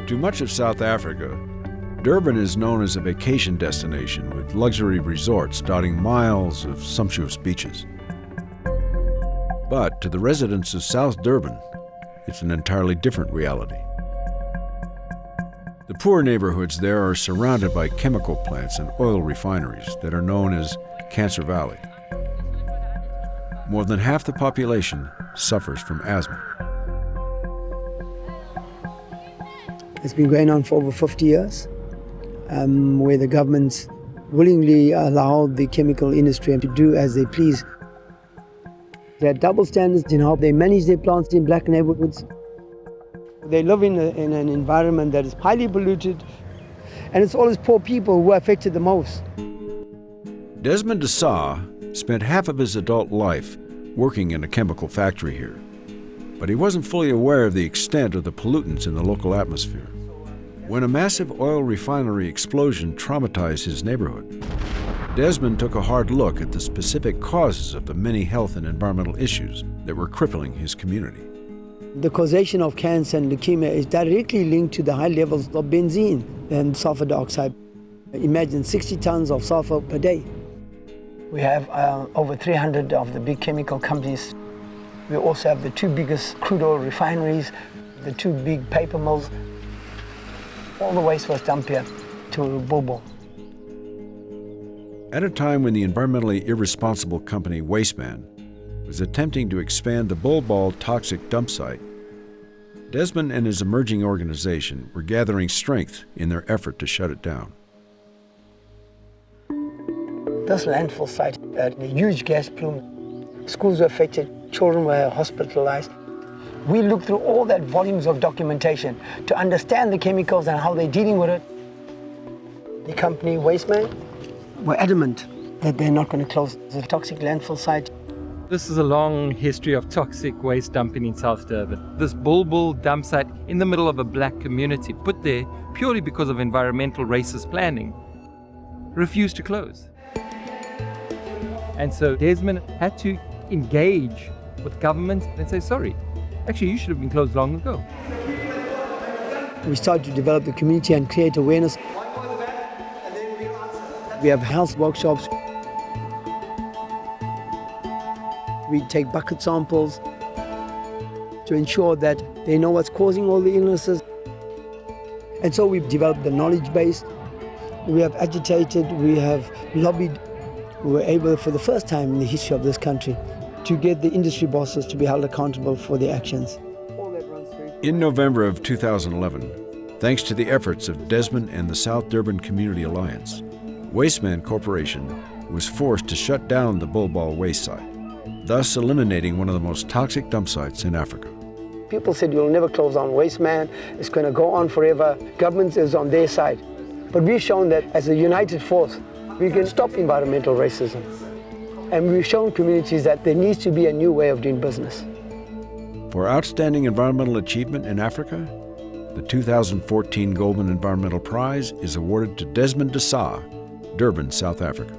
To much of South Africa, Durban is known as a vacation destination with luxury resorts dotting miles of sumptuous beaches. But to the residents of South Durban, it's an entirely different reality. The poor neighborhoods there are surrounded by chemical plants and oil refineries that are known as Cancer Valley. More than half the population suffers from asthma. It's been going on for over 50 years, where the governments willingly allow the chemical industry to do as they please. There are double standards in how they manage their plants in black neighborhoods. They live in an environment that is highly polluted, and it's always poor people who are affected the most. Desmond D'Sa spent half of his adult life working in a chemical factory here, but he wasn't fully aware of the extent of the pollutants in the local atmosphere. When a massive oil refinery explosion traumatized his neighborhood, Desmond took a hard look at the specific causes of the many health and environmental issues that were crippling his community. The causation of cancer and leukemia is directly linked to the high levels of benzene and sulfur dioxide. Imagine 60 tons of sulfur per day. We have over 300 of the big chemical companies. We also have the two biggest crude oil refineries, the two big paper mills. All the waste was dumped here to Bulbul. At a time when the environmentally irresponsible company Wasteman was attempting to expand the Bulbul toxic dump site, Desmond and his emerging organization were gathering strength in their effort to shut it down. This landfill site had a huge gas plume. Schools were affected, children were hospitalized. We looked through all that volumes of documentation to understand the chemicals and how they're dealing with it. The company Wasteman were adamant that they're not going to close the toxic landfill site. This is a long history of toxic waste dumping in South Durban. This Bulbul dump site in the middle of a black community, put there purely because of environmental racist planning, refused to close. And so Desmond had to engage with government and say, sorry, actually you should have been closed long ago. We started to develop the community and create awareness. We have health workshops. We take bucket samples to ensure that they know what's causing all the illnesses. And so we've developed the knowledge base. We have agitated, we have lobbied. We were able, for the first time in the history of this country, to get the industry bosses to be held accountable for their actions. In November of 2011, thanks to the efforts of Desmond and the South Durban Community Alliance, Wasteman Corporation was forced to shut down the Bulbul waste site, thus eliminating one of the most toxic dump sites in Africa. People said you'll never close down Wasteman, it's going to go on forever, government is on their side. But we've shown that as a united force, we can stop environmental racism. And we've shown communities that there needs to be a new way of doing business. For outstanding environmental achievement in Africa, the 2014 Goldman Environmental Prize is awarded to Desmond D'Sa, Durban, South Africa.